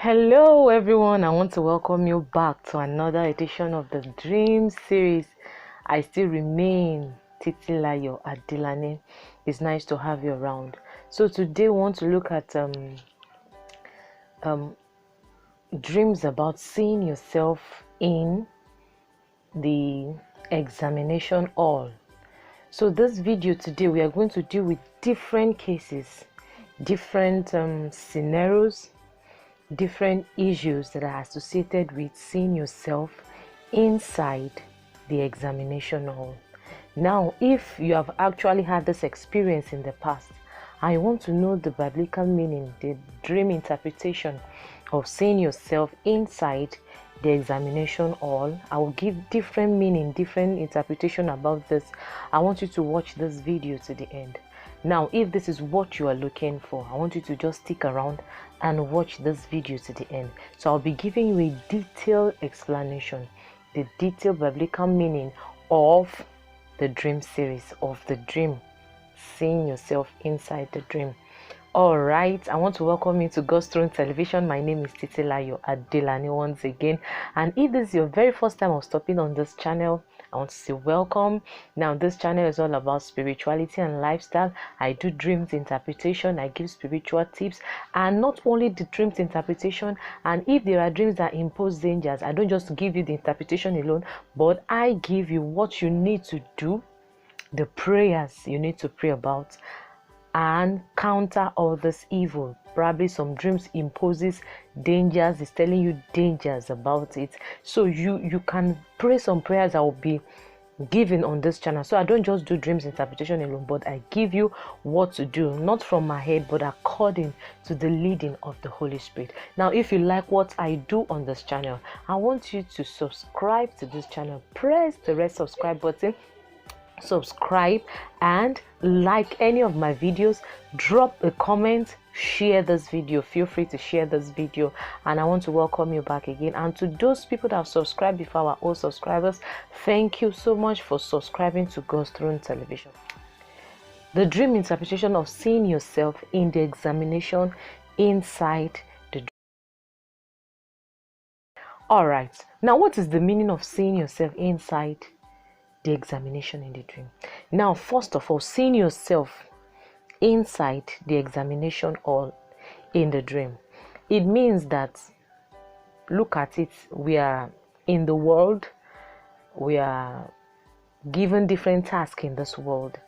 Hello everyone, I want to welcome you back to another edition of the Dream series. I still remain Titilayo Adelane. It's nice to have you around. So today we want to look at dreams about seeing yourself in the examination hall. So this video today we are going to deal with different cases, different scenarios, different issues that are associated with seeing yourself inside the examination hall. Now, if you have actually had this experience in the past, I want to know the biblical meaning, the dream interpretation of seeing yourself inside the examination hall. I will give different meaning, different interpretation about this. I want you to watch this video to the end. Now, if this is what you are looking for, I want you to just stick around and watch this video to the end. So I'll be giving you a detailed explanation, the detailed biblical meaning of the dream series, of the dream, seeing yourself inside the dream. All right, I want to welcome you to God's Throne Television. My name is Titilayo Adelane once again, and if this is your very first time of stopping on this channel, I want to say welcome. Now, this channel is all about spirituality and lifestyle. I do dreams interpretation, I give spiritual tips, and not only the dreams interpretation, and if there are dreams that impose dangers, I don't just give you the interpretation alone, but I give you what you need to do, the prayers you need to pray about, and counter all this evil. Probably some dreams imposes dangers, is telling you dangers about it, so you can pray some prayers that will be given on this channel. So I don't just do dreams interpretation alone, but I give you what to do, not from my head, but according to the leading of the Holy Spirit. Now, if you like what I do on this channel, I want you to subscribe to this channel. Press the red subscribe button, subscribe, and like any of my videos. Drop a comment, share this video. Feel free to share this video, and I want to welcome you back again. And to those people that have subscribed before, our old subscribers, thank you so much for subscribing to God's Throne Television. The dream interpretation of seeing yourself in the examination inside the dream. All right, now what is the meaning of seeing yourself inside the examination in the dream? Now, first of all, seeing yourself inside the examination hall in the dream, it means that, look at it, we are in the world, we are given different tasks in this world.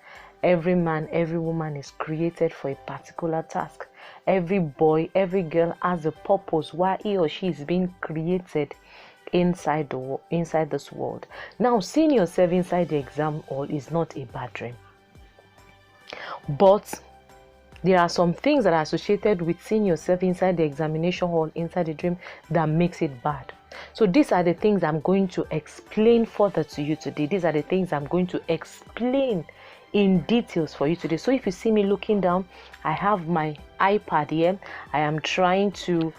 Every man, every woman is created for a particular task. Every boy, every girl has a purpose why he or she is being created inside this world. Now, seeing yourself inside the exam hall is not a bad dream, but there are some things that are associated with seeing yourself inside the examination hall, inside the dream, that makes it bad. So these are the things I'm going to explain further to you today. These are the things I'm going to explain in details for you today. So if you see me looking down, I have my iPad here. I am trying to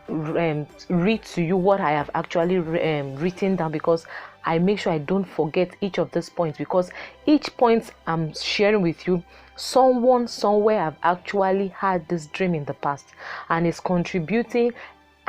read to you what I have actually written down, because I make sure I don't forget each of these points, because each point I'm sharing with you, someone somewhere have actually had this dream in the past and is contributing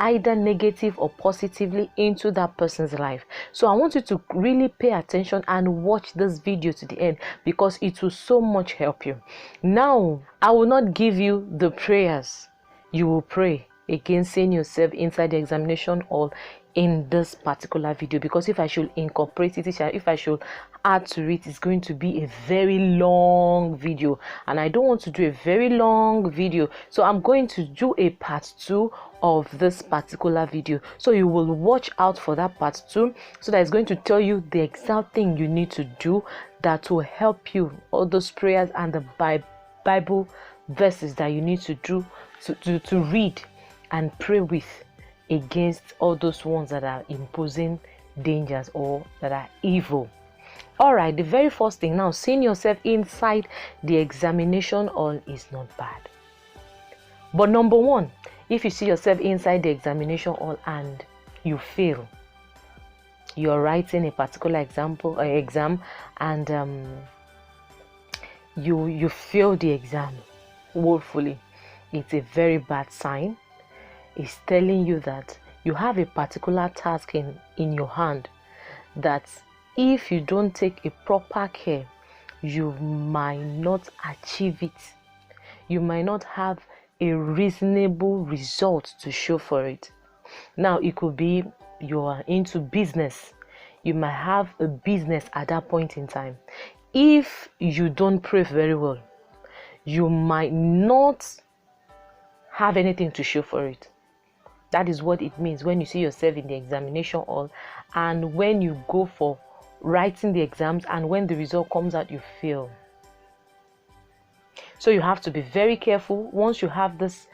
either negative or positively into that person's life. So I want you to really pay attention and watch this video to the end, because it will so much help you. Now, I will not give you the prayers you will pray against seeing yourself inside the examination hall in this particular video, because if I should incorporate it, if I should add to it, it's going to be a very long video, and I don't want to do a very long video. So I'm going to do a part 2 of this particular video, so you will watch out for that part 2, so that it's going to tell you the exact thing you need to do that will help you, all those prayers and the Bible verses that you need to do to read and pray with against all those ones that are imposing dangers or that are evil. All right, the very first thing, now, seeing yourself inside the examination hall is not bad. But number one, if you see yourself inside the examination hall and you fail, you're writing a particular exam, and you fail the exam woefully, it's a very bad sign. is telling you that you have a particular task in your hand, that if you don't take a proper care, you might not achieve it. You might not have a reasonable result to show for it. Now, it could be you are into business. You might have a business at that point in time. If you don't pray very well, you might not have anything to show for it. That is what it means when you see yourself in the examination hall, and when you go for writing the exams, and when the result comes out, you fail. So you have to be very careful. Once you have this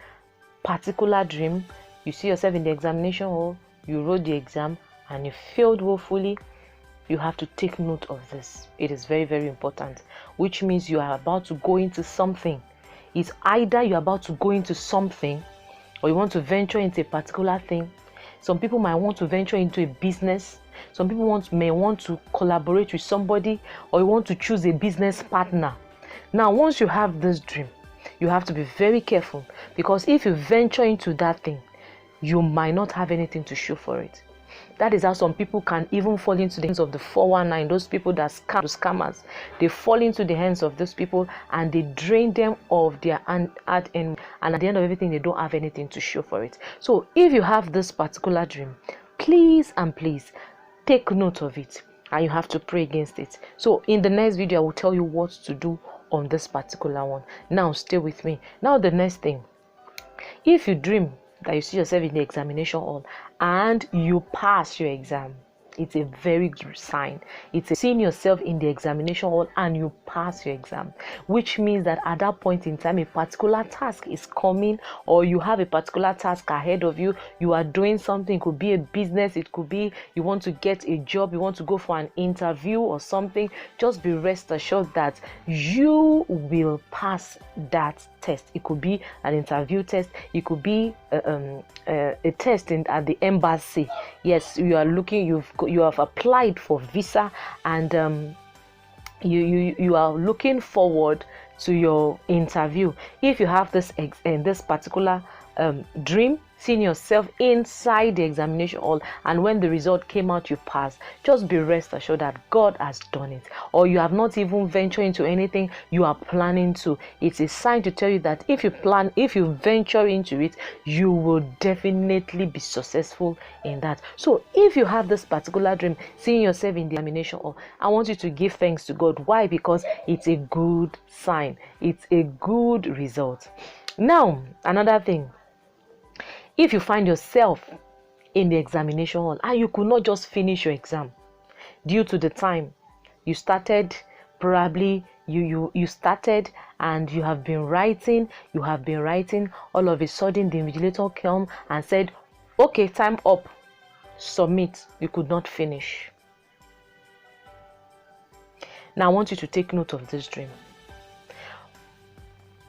particular dream, you see yourself in the examination hall, you wrote the exam and you failed woefully, you have to take note of this. It is very, very important, which means you are about to go into something. It's either you're about to go into something, or you want to venture into a particular thing. Some people might want to venture into a business. Some people may want to collaborate with somebody, or you want to choose a business partner. Now, once you have this dream, you have to be very careful, because if you venture into that thing, you might not have anything to show for it. That is how some people can even fall into the hands of the 419, those people that scam, scammers. They fall into the hands of those people and they drain them of their art, and at the end of everything, they don't have anything to show for it. So if you have this particular dream, please and please take note of it, and you have to pray against it. So in the next video, I will tell you what to do on this particular one. Now stay with me. Now the next thing, if you dream that you see yourself in the examination hall and you pass your exam, it's a very good sign. It's seeing yourself in the examination hall and you pass your exam, which means that at that point in time, a particular task is coming, or you have a particular task ahead of you. You are doing something. It could be a business, it could be you want to get a job, you want to go for an interview or something. Just be rest assured that you will pass that test. It could be an interview test, it could be a test at the embassy. Yes, you are looking, you have applied for visa, and you are looking forward to your interview. If you have this particular dream, seeing yourself inside the examination hall, and when the result came out you passed, just be rest assured that God has done it. Or you have not even ventured into anything, you are planning to. It's a sign to tell you that if you venture into it, you will definitely be successful in that. So if you have this particular dream, seeing yourself in the examination hall, I want you to give thanks to God. Why? Because it's a good sign, it's a good result. Now another thing, if you find yourself in the examination hall and you could not just finish your exam due to the time you started, probably you started and you have been writing, all of a sudden the invigilator came and said, okay, time up, submit. You could not finish. Now I want you to take note of this dream.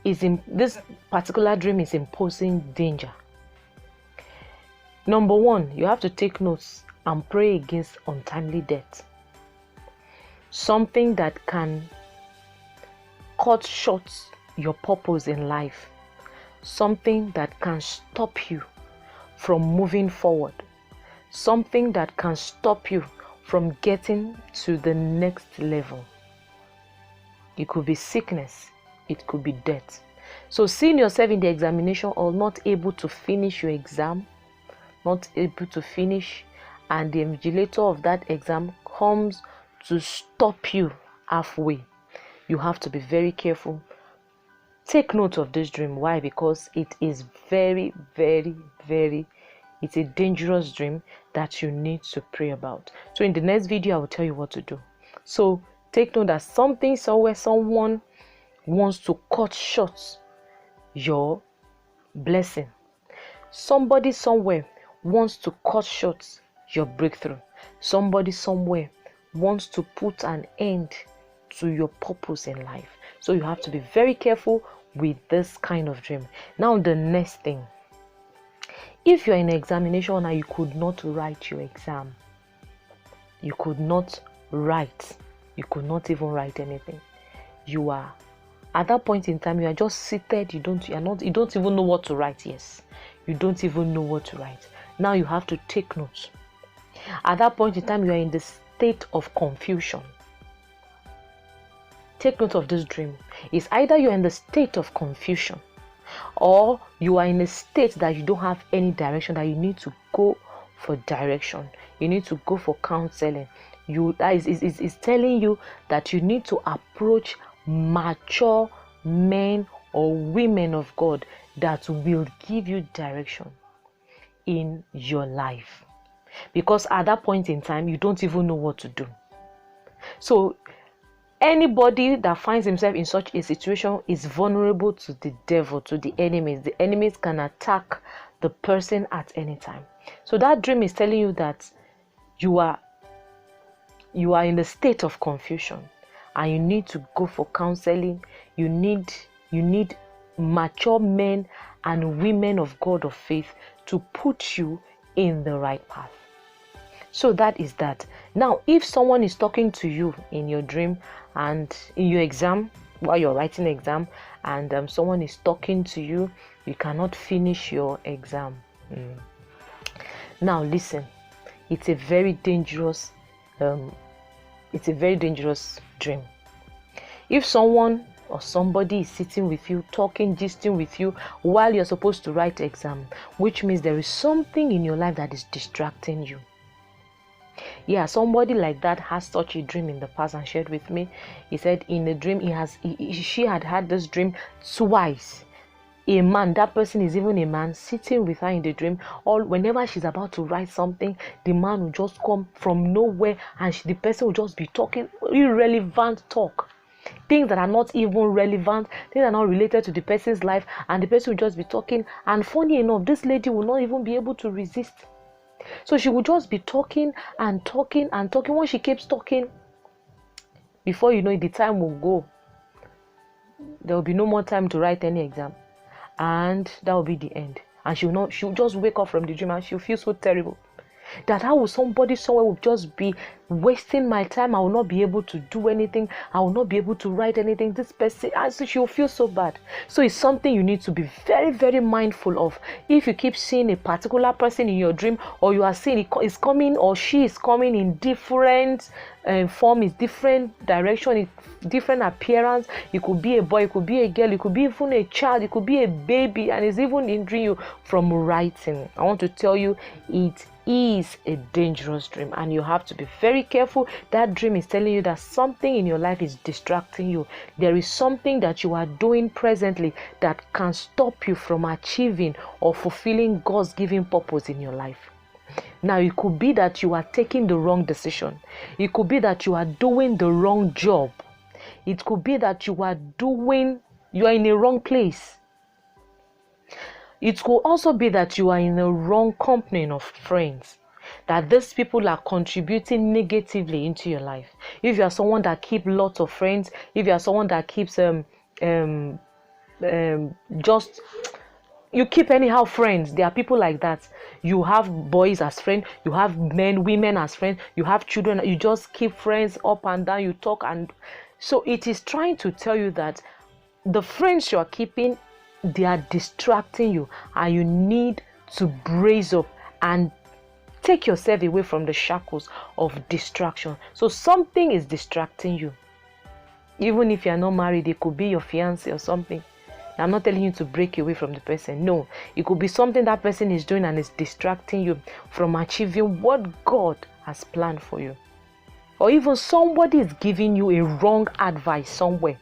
This particular dream is imposing danger. Number one, you have to take notes and pray against untimely death. Something that can cut short your purpose in life. Something that can stop you from moving forward. Something that can stop you from getting to the next level. It could be sickness, it could be death. So seeing yourself in the examination hall, not able to finish your exam, not able to finish, and the invigilator of that exam comes to stop you halfway, you have to be very careful. Take note of this dream. Why? Because it is very, very, very, it's a dangerous dream that you need to pray about. So in the next video, I will tell you what to do. So take note that something somewhere, someone wants to cut short your blessing. Somebody somewhere wants to cut short your breakthrough. Somebody somewhere wants to put an end to your purpose in life. So you have to be very careful with this kind of dream. Now the next thing, if you're in an examination and you could not write your exam, you could not even write anything, you are at that point in time, you are just seated, you don't even know what to write. Yes, you don't even know what to write. Now you have to take notes. At that point in time, you are in the state of confusion. Take note of this dream. It's either you're in the state of confusion, or you are in a state that you don't have any direction, that you need to go for direction. You need to go for counseling. Is telling you that you need to approach mature men or women of God that will give you direction in your life. Because at that point in time, you don't even know what to do. So anybody that finds himself in such a situation is vulnerable to the devil, to the enemies. The enemies can attack the person at any time. So that dream is telling you that you are in a state of confusion, and you need to go for counseling. You need mature men and women of God of faith to put you in the right path. So that is that. Now, if someone is talking to you in your dream and in your exam, while you're writing exam, and someone is talking to you, you cannot finish your exam. Now listen, it's a very dangerous dream. If someone or somebody is sitting with you, talking, gisting with you while you're supposed to write exam, which means there is something in your life that is distracting you. Yeah, somebody like that has such a dream in the past and shared with me. He said in a dream she had this dream twice. A man, that person is even a man, sitting with her in the dream. Or whenever she's about to write something, the man will just come from nowhere, and the person will just be talking irrelevant talk, things that are not even relevant, things that are not related to the person's life, and the person will just be talking. And funny enough, this lady will not even be able to resist. So she will just be talking and talking and talking. When she keeps talking, before you know it, the time will go. There will be no more time to write any exam, and that will be the end. And she'll just wake up from the dream, and she'll feel so terrible that how will somebody somewhere will just be wasting my time. I will not be able to do anything. I will not be able to write anything. This person, so she'll feel so bad. So it's something you need to be very, very mindful of. If you keep seeing a particular person in your dream, or you are seeing is coming, or she is coming in different form, is different direction, different appearance. It could be a boy, it could be a girl, it could be even a child, it could be a baby, and it's even hindering you from writing. I want to tell you, it is a dangerous dream, and you have to be very careful. That dream is telling you that something in your life is distracting you. There is something that you are doing presently that can stop you from achieving or fulfilling God's given purpose in your life. Now, it could be that you are taking the wrong decision. It could be that you are doing the wrong job. It could be that you are in a wrong place. It could also be that you are in the wrong company of friends, that these people are contributing negatively into your life. If you are someone that keeps lots of friends, if you are someone that keeps you keep anyhow friends, there are people like that. You have boys as friends, you have men, women as friends, you have children, you just keep friends up and down, you talk. And so it is trying to tell you that the friends you are keeping, they are distracting you, and you need to brace up and take yourself away from the shackles of distraction. So something is distracting you. Even if you are not married, it could be your fiancé or something. I'm not telling you to break away from the person. No, it could be something that person is doing and is distracting you from achieving what God has planned for you. Or even somebody is giving you a wrong advice somewhere,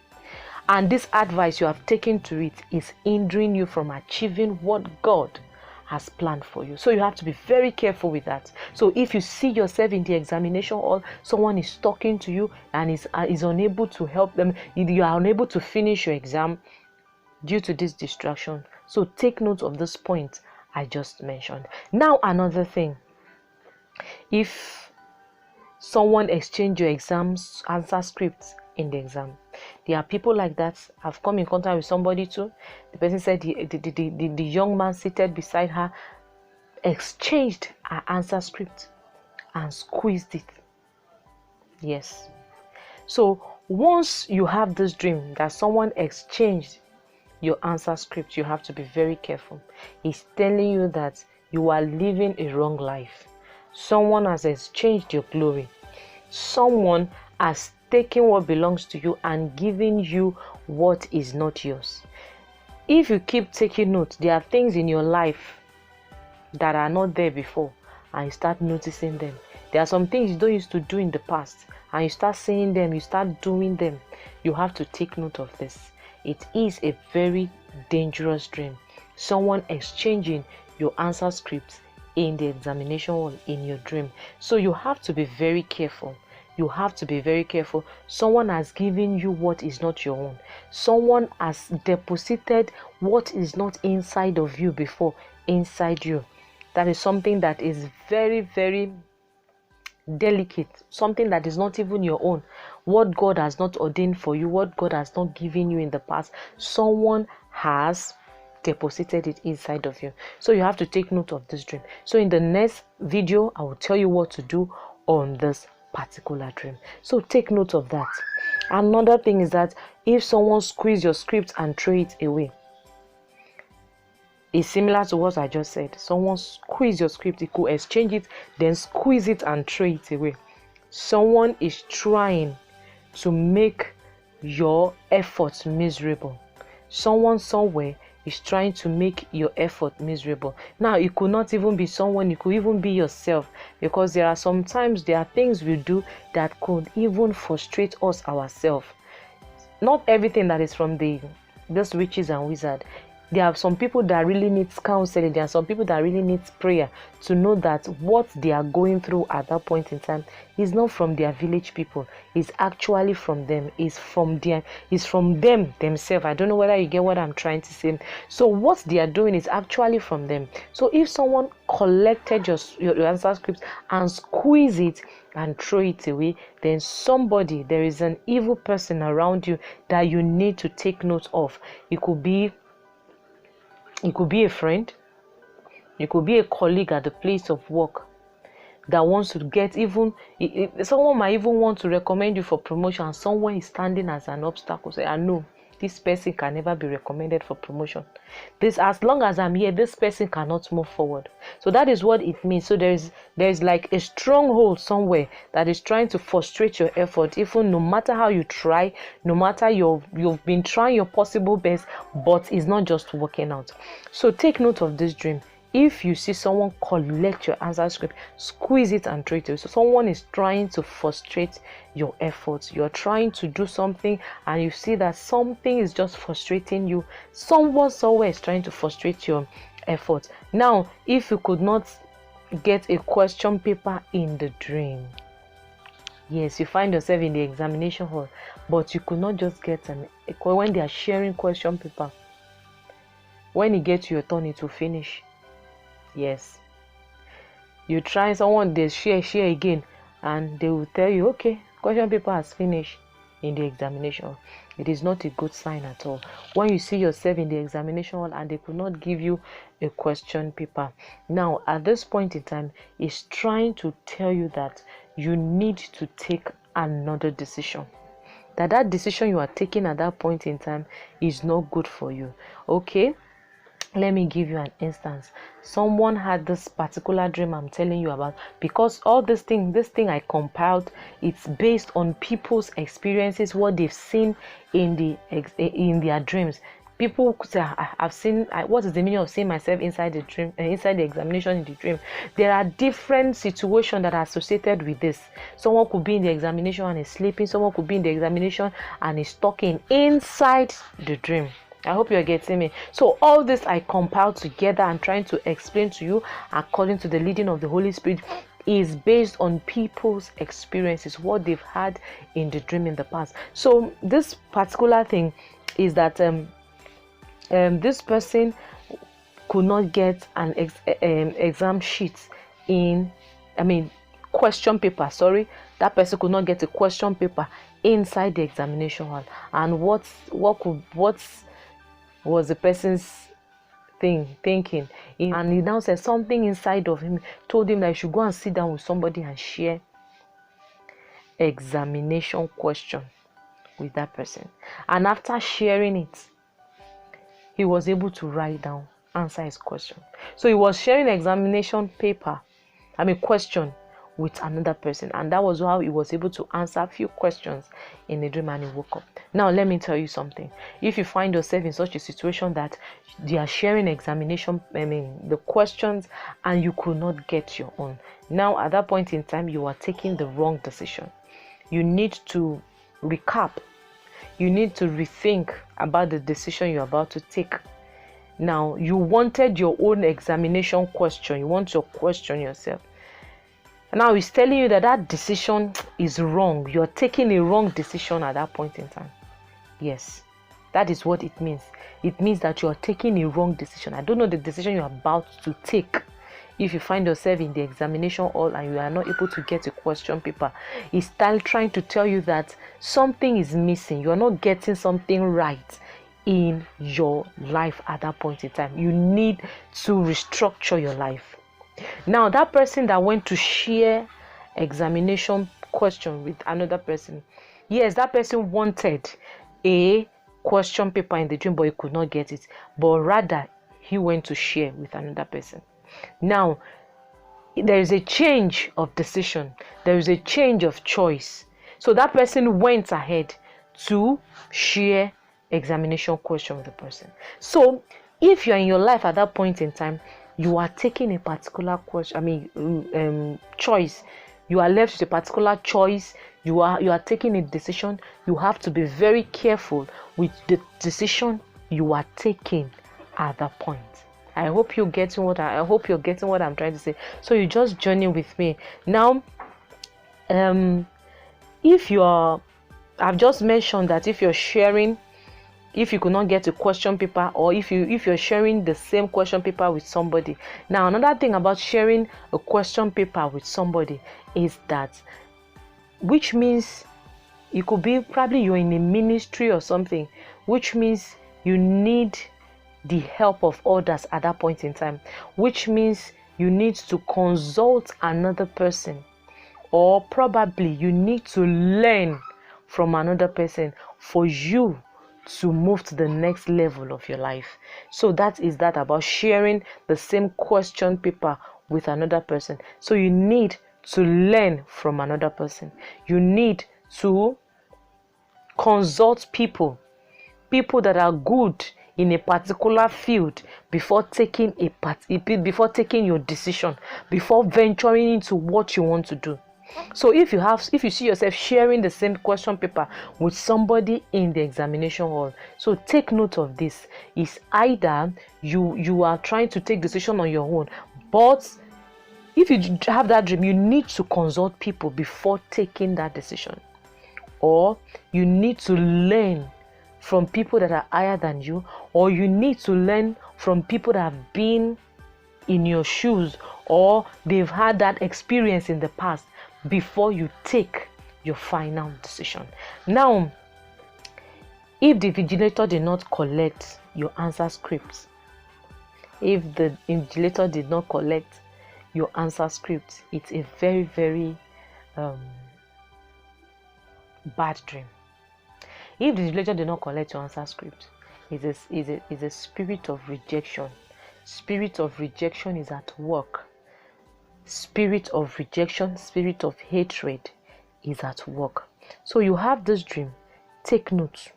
and this advice you have taken to it is hindering you from achieving what God has planned for you. So you have to be very careful with that. So if you see yourself in the examination hall, someone is talking to you and is unable to help them, you are unable to finish your exam due to this distraction. So take note of this point I just mentioned. Now, another thing, if someone exchange your exams answer scripts in the exam, there are people like that. I've come in contact with somebody too. The person said the young man seated beside her exchanged her answer script and squeezed it. Yes. So once you have this dream that someone exchanged your answer script, you have to be very careful. It's telling you that you are living a wrong life. Someone has exchanged your glory. Someone has taken what belongs to you and given you what is not yours. If you keep taking note, there are things in your life that are not there before, and you start noticing them. There are some things you don't used to do in the past, and you start seeing them, you start doing them. You have to take note of this. It is a very dangerous dream. Someone exchanging your answer scripts in the examination hall in your dream. So you have to be very careful. You have to be very careful. Someone has given you what is not your own. Someone has deposited what is not inside of you before inside you. That is something that is very, very delicate, something that is not even your own. What God has not ordained for you, what God has not given you in the past, someone has deposited it inside of you. So you have to take note of this dream. So in the next video, I will tell you what to do on this particular dream. So take note of that. Another thing is that if someone squeezes your script and throw it away, it's similar to what I just said. Someone squeeze your script, it could exchange it, then squeeze it and throw it away. Someone is trying to make your efforts miserable. Someone somewhere is trying to make your effort miserable. Now, it could not even be someone, it could even be yourself, because there are things we do that could even frustrate us ourselves. Not everything that is from those witches and wizards. There are some people that really need counseling. There are some people that really need prayer to know that what they are going through at that point in time is not from their village people. It's actually from them. It's from them themselves. I don't know whether you get what I'm trying to say. So what they are doing is actually from them. So if someone collected your answer scripts and squeeze it and throw it away, then there is an evil person around you that you need to take note of. It could be a friend, it could be a colleague at the place of work that wants to get someone might even want to recommend you for promotion, and someone is standing as an obstacle. Say, I know this person can never be recommended for promotion. As long as I'm here, this person cannot move forward. So that is what it means. So there's like a stronghold somewhere that is trying to frustrate your effort, even no matter how you try, no matter you've been trying your possible best, but it's not just working out. So take note of this dream. If you see someone collect your answer script, squeeze it and throw it away. So someone is trying to frustrate your efforts. You're trying to do something and you see that something is just frustrating you. Someone somewhere is trying to frustrate your efforts. Now, if you could not get a question paper in the dream, yes, you find yourself in the examination hall, but you could not just get when they are sharing question paper, when it gets to your turn, it will finish. Yes, you try someone, they share again, and they will tell you, okay, question paper has finished in the examination. It is not a good sign at all. When you see yourself in the examination hall and they could not give you a question paper, now at this point in time, it's trying to tell you that you need to take another decision. That decision you are taking at that point in time is not good for you. Okay, let me give you an instance. Someone had this particular dream I'm telling you about, because all this thing I compiled, it's based on people's experiences, what they've seen in their dreams. People say, I've seen, what is the meaning of seeing myself inside the dream, inside the examination in the dream? There are different situations that are associated with this. Someone could be in the examination and is sleeping. Someone could be in the examination and is talking inside the dream. I hope you're getting me. So all this I compiled together and trying to explain to you according to the leading of the Holy Spirit is based on people's experiences, what they've had in the dream in the past. So this particular thing is that this person could not get an exam sheet question paper. Sorry, that person could not get a question paper inside the examination hall. And what was the person's thinking? And he now said something inside of him told him that he should go and sit down with somebody and share examination question with that person. And after sharing it, he was able to write down, answer his question. So he was sharing examination question with another person, and that was how he was able to answer a few questions in a dream, and he woke up. Now let me tell you something. If you find yourself in such a situation that they are sharing the questions, and you could not get your own, now at that point in time you are taking the wrong decision. You need to recap. You need to rethink about the decision you're about to take. Now, you wanted your own examination question. You want to question yourself. Now it's telling you that that decision is wrong. You're taking a wrong decision at that point in time. Yes, that is what it means. It means that you're taking a wrong decision. I don't know the decision you're about to take. If you find yourself in the examination hall and you are not able to get a question paper, it's still trying to tell you that something is missing. You're not getting something right in your life at that point in time. You need to restructure your life. Now, that person that went to share examination question with another person, yes, that person wanted a question paper in the dream, but he could not get it. But rather, he went to share with another person. Now, there is a change of decision. There is a change of choice. So that person went ahead to share examination question with the person. So, if you are in your life at that point in time, you are taking a particular choice. You are left with a particular choice. You are taking a decision. You have to be very careful with the decision you are taking at that point. I hope you're getting what I'm trying to say. So you just journey with me now. I've just mentioned that if you're sharing, if you could not get a question paper, or if you're sharing the same question paper with somebody. Now, another thing about sharing a question paper with somebody is that, which means it could be probably you're in a ministry or something, which means you need the help of others at that point in time, which means you need to consult another person, or probably you need to learn from another person for you to move to the next level of your life. So that about sharing the same question paper with another person. So you need to learn from another person. You need to consult people that are good in a particular field before taking your decision, before venturing into what you want to do. So if you see yourself sharing the same question paper with somebody in the examination hall, so take note of this. It's either you are trying to take decision on your own, but if you have that dream, you need to consult people before taking that decision, or you need to learn from people that are higher than you, or you need to learn from people that have been in your shoes, or they've had that experience in the past before you take your final decision. Now, if the invigilator did not collect your answer scripts, if the invigilator did not collect your answer script, it's a very, very bad dream. If the invigilator did not collect your answer script, it's a spirit of rejection. Spirit of rejection is at work. Spirit of rejection, spirit of hatred is at work. So you have this dream, take note.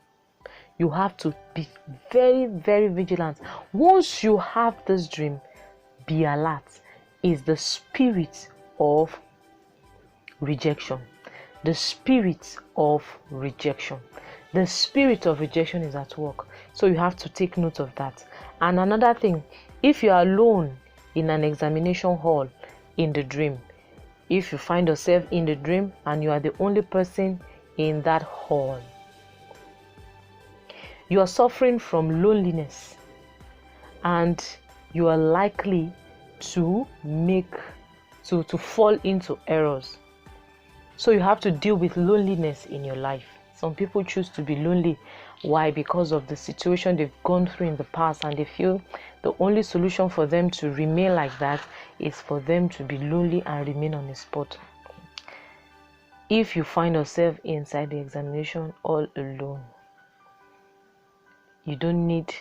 You have to be very, very vigilant. Once you have this dream, be alert. Is the spirit of rejection. The spirit of rejection. The spirit of rejection is at work. So you have to take note of that. And another thing, if you are alone in an examination hall in the dream, if you find yourself in the dream and you are the only person in that hall, you are suffering from loneliness, and you are likely to fall into errors. So you have to deal with loneliness in your life. Some people choose to be lonely. Why? Because of the situation they've gone through in the past, and they feel the only solution for them to remain like that is for them to be lonely and remain on the spot. If you find yourself inside the examination all alone, you don't need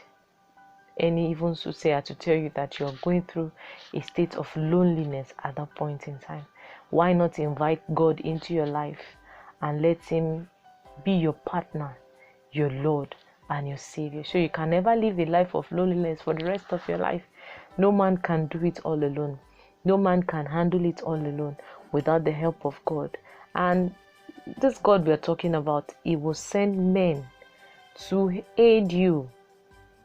any even soothsayer to tell you that you're going through a state of loneliness at that point in time. Why not invite God into your life and let Him be your partner, your Lord and your Savior? So you can never live a life of loneliness for the rest of your life. No man can do it all alone. No man can handle it all alone without the help of God. And this God we're talking about, He will send men to aid you.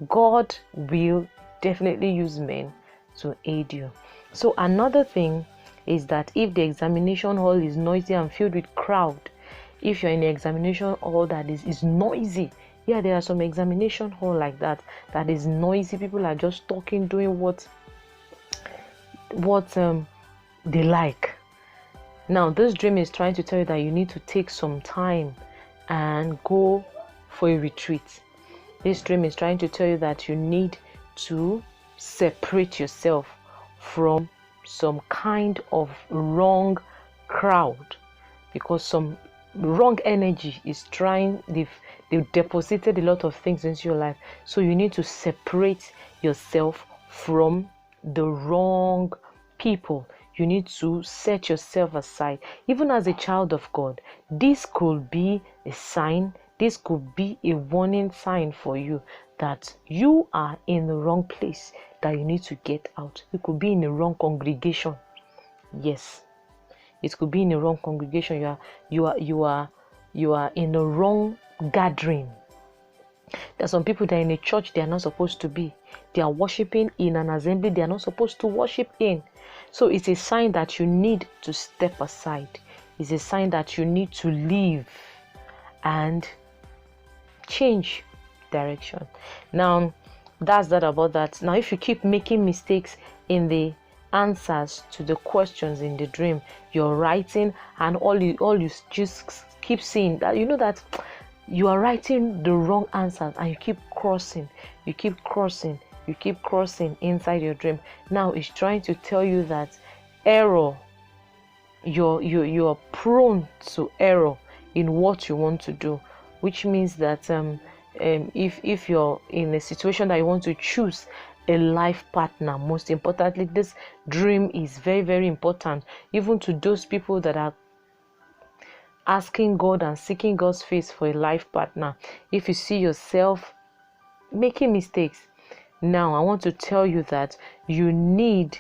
God will definitely use men to aid you. So another thing is that if the examination hall is noisy and filled with crowd, if you're in an examination hall that is noisy, yeah, there are some examination hall like that is noisy. People are just talking, doing what they like. Now this dream is trying to tell you that you need to take some time and go for a retreat. This dream is trying to tell you that you need to separate yourself from some kind of wrong crowd, because some wrong energy is trying, they've deposited a lot of things into your life. So you need to separate yourself from the wrong people. You need to set yourself aside. Even as a child of God, this could be a sign, this could be a warning sign for you that you are in the wrong place, that you need to get out. You could be in the wrong congregation. Yes, it could be in the wrong congregation. You are in the wrong gathering. There are some people that are in a church they are not supposed to be. They are worshiping in an assembly they are not supposed to worship in. So it's a sign that you need to step aside. It's a sign that you need to leave and change direction. Now, that's that about that. Now, if you keep making mistakes in the answers to the questions in the dream, you're writing, and all you just keep seeing that, you know that you are writing the wrong answers, and you keep crossing inside your dream. Now it's trying to tell you that error, you're prone to error in what you want to do, which means that if you're in a situation that you want to choose a life partner, most importantly, this dream is very, very important, even to those people that are asking God and seeking God's face for a life partner. If you see yourself making mistakes, now I want to tell you that you need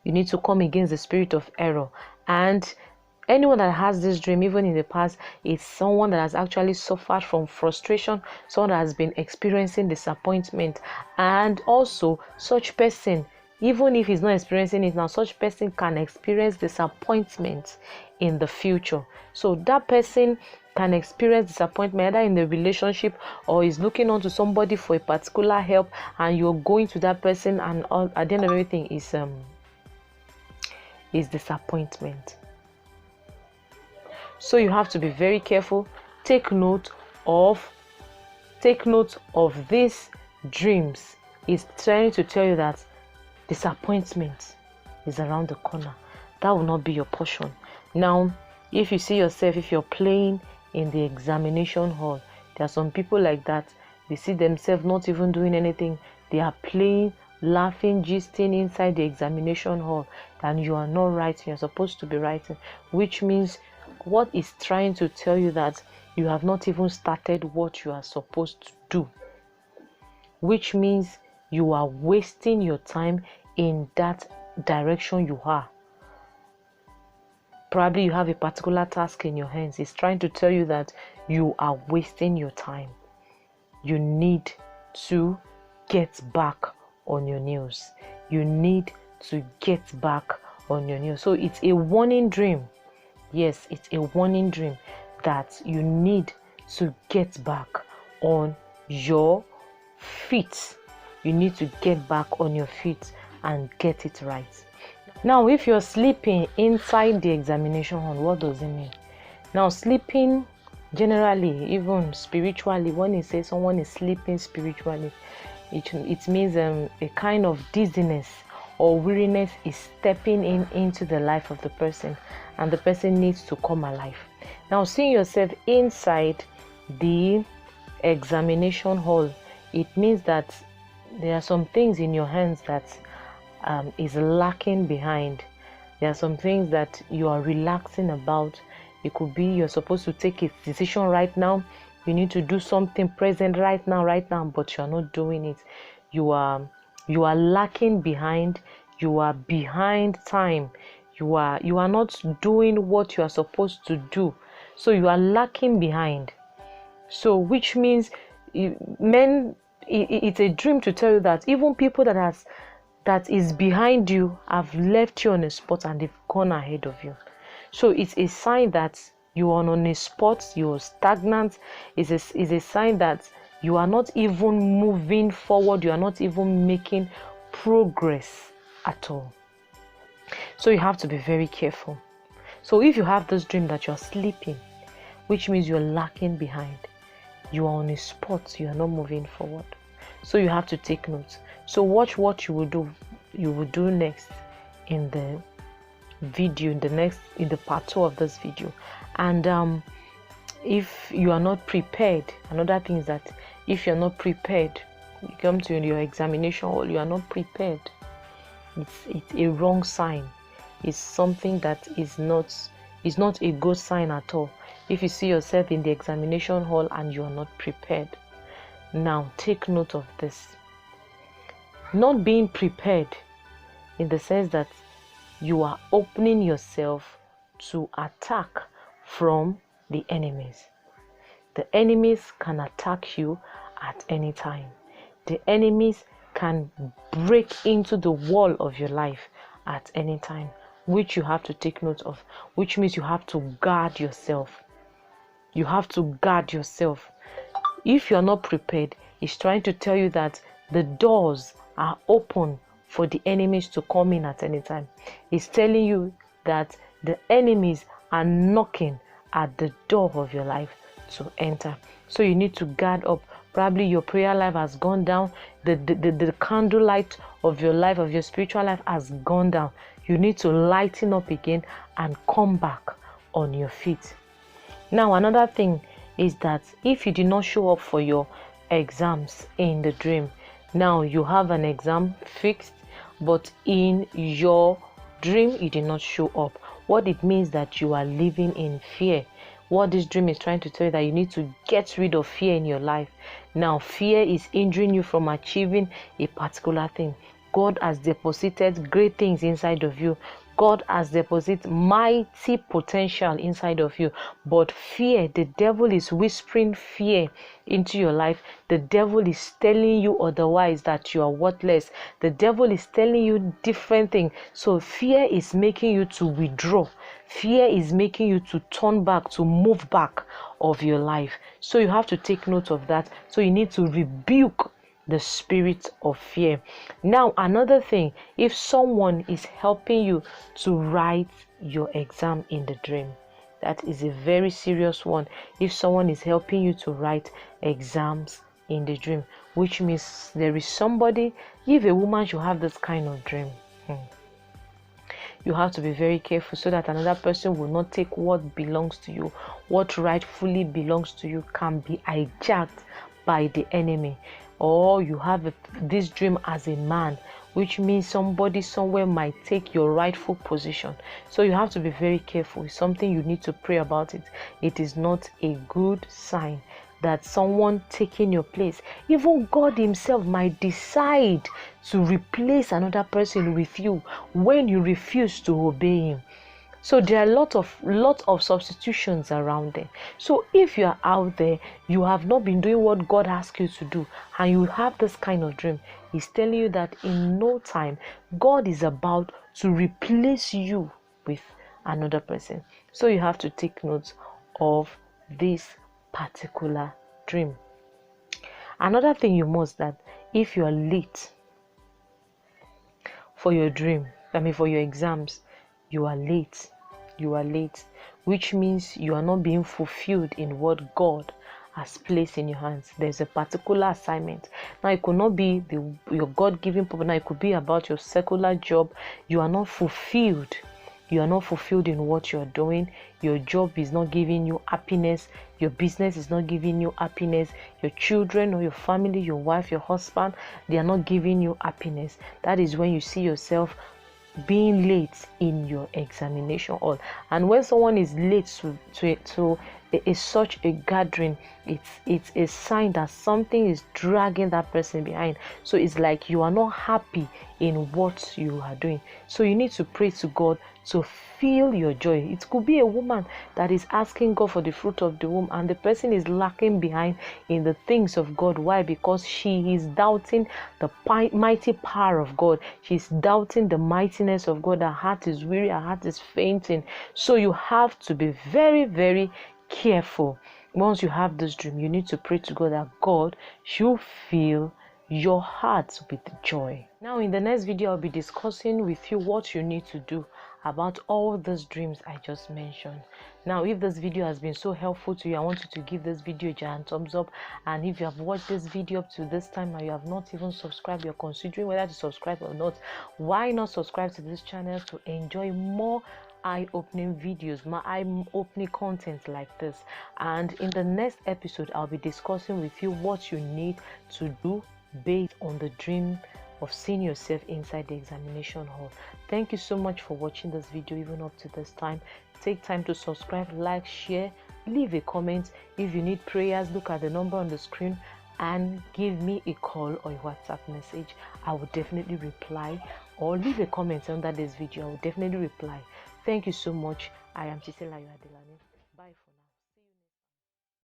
to come against the spirit of error. And anyone that has this dream, even in the past, is someone that has actually suffered from frustration, someone that has been experiencing disappointment. And also, such person, even if he's not experiencing it now, such person can experience disappointment in the future. So that person can experience disappointment either in the relationship, or is looking on to somebody for a particular help, and you're going to that person, and at the end of everything is disappointment. So you have to be very careful. Take note of these dreams. It's trying to tell you that disappointment is around the corner. That will not be your portion. Now, if you see yourself, if you're playing in the examination hall, there are some people like that. They see themselves not even doing anything. They are playing, laughing, gisting inside the examination hall, and you are not writing. You're supposed to be writing, which means what is trying to tell you that you have not even started what you are supposed to do, which means you are wasting your time in that direction you are. Probably you have a particular task in your hands. It's trying to tell you that you are wasting your time. You need to get back on your news. You need to get back on your news. So it's a warning dream. Yes, it's a warning dream that you need to get back on your feet. You need to get back on your feet and get it right. Now, if you're sleeping inside the examination hall, what does it mean? Now, sleeping generally, even spiritually, when it says someone is sleeping spiritually, it means a kind of dizziness or weariness is stepping into the life of the person, and the person needs to come alive. Now, seeing yourself inside the examination hall, it means that there are some things in your hands that is lacking behind. There are some things that you are relaxing about. It could be you're supposed to take a decision right now. You need to do something present right now, but you're not doing it. You are lacking behind. You are behind time. You are not doing what you are supposed to do. So you are lacking behind. So which means it's a dream to tell you that even people that is behind you have left you on a spot and they've gone ahead of you. So it's a sign that you are on a spot, you're stagnant. It's a sign that you are not even moving forward, you are not even making progress at all. So you have to be very careful. So if you have this dream that you're sleeping, which means you're lacking behind, you are on a spot, you are not moving forward. So you have to take notes. So watch what you will do next in the video, in the part 2 of this video. And if you are not prepared, another thing is that if you're not prepared, you come to your examination hall, you are not prepared, it's a wrong sign. It's something that is not a good sign at all. If you see yourself in the examination hall and you are not prepared, now take note of this. Not being prepared in the sense that you are opening yourself to attack from the enemies. The enemies can attack you at any time. The enemies can break into the wall of your life at any time, which you have to take note of, which means you have to guard yourself. You have to guard yourself. If you're not prepared, it's trying to tell you that the doors are open for the enemies to come in at any time. It's telling you that the enemies are knocking at the door of your life to enter. So you need to guard up. Probably your prayer life has gone down. The candlelight of your life, of your spiritual life, has gone down. You need to lighten up again and come back on your feet. Now, another thing is that if you did not show up for your exams in the dream, now you have an exam fixed, but in your dream you did not show up. What it means that you are living in fear. What this dream is trying to tell you, that you need to get rid of fear in your life. Now, fear is hindering you from achieving a particular thing. God has deposited great things inside of you. God has deposited mighty potential inside of you. But fear, the devil is whispering fear into your life. The devil is telling you otherwise, that you are worthless. The devil is telling you different things. So fear is making you to withdraw. Fear is making you to turn back, to move back of your life. So you have to take note of that. So you need to rebuke the spirit of fear. Now, another thing, if someone is helping you to write your exam in the dream, that is a very serious one. If someone is helping you to write exams in the dream, which means there is somebody. If a woman should have this kind of dream, you have to be very careful, so that another person will not take what belongs to you. What rightfully belongs to you can be hijacked by the enemy. Or you have this dream as a man, which means somebody somewhere might take your rightful position. So you have to be very careful. It's something you need to pray about it. It is not a good sign that someone taking your place. Even God himself might decide to replace another person with you when you refuse to obey him. So there are a lot of substitutions around there. So if you are out there, you have not been doing what God asked you to do, and you have this kind of dream, he's telling you that in no time, God is about to replace you with another person. So you have to take note of this particular dream. Another thing you must, that if you are late for your dream, for your exams, you are late, which means you are not being fulfilled in what God has placed in your hands. There's a particular assignment. Now, it could not be your God-given purpose. Now, it could be about your secular job. You are not fulfilled you are not fulfilled in what you're doing, your job is not giving you happiness, your business is not giving you happiness, your children or your family, your wife, your husband, they are not giving you happiness, that is when you see yourself being late in your examination hall. And when someone is late to such a gathering, it's a sign that something is dragging that person behind. So it's like you are not happy in what you are doing. So you need to pray to God to feel your joy. It could be a woman that is asking God for the fruit of the womb, and the person is lacking behind in the things of God. Why? Because she is doubting the mighty power of God. She's doubting the mightiness of God. Her heart is weary, her heart is fainting. So you have to be very, very careful. Once you have this dream, you need to pray to God that God should fill your heart with joy. Now in the next video, I'll be discussing with you what you need to do about all those dreams I just mentioned. Now, if this video has been so helpful to you, I want you to give this video a giant thumbs up. And if you have watched this video up to this time and you have not even subscribed, you're considering whether to subscribe or not, why not subscribe to this channel to enjoy more eye-opening videos, my eye-opening content like this. And in the next episode, I'll be discussing with you what you need to do based on the dream of seeing yourself inside the examination hall. Thank you so much for watching this video even up to this time. Take time to subscribe, like, share, leave a comment. If you need prayers, look at the number on the screen and give me a call or a WhatsApp message. I will definitely reply, or leave a comment under this video. I will definitely reply. Thank you so much. I am Chiselayọ̀ Adelani. Bye.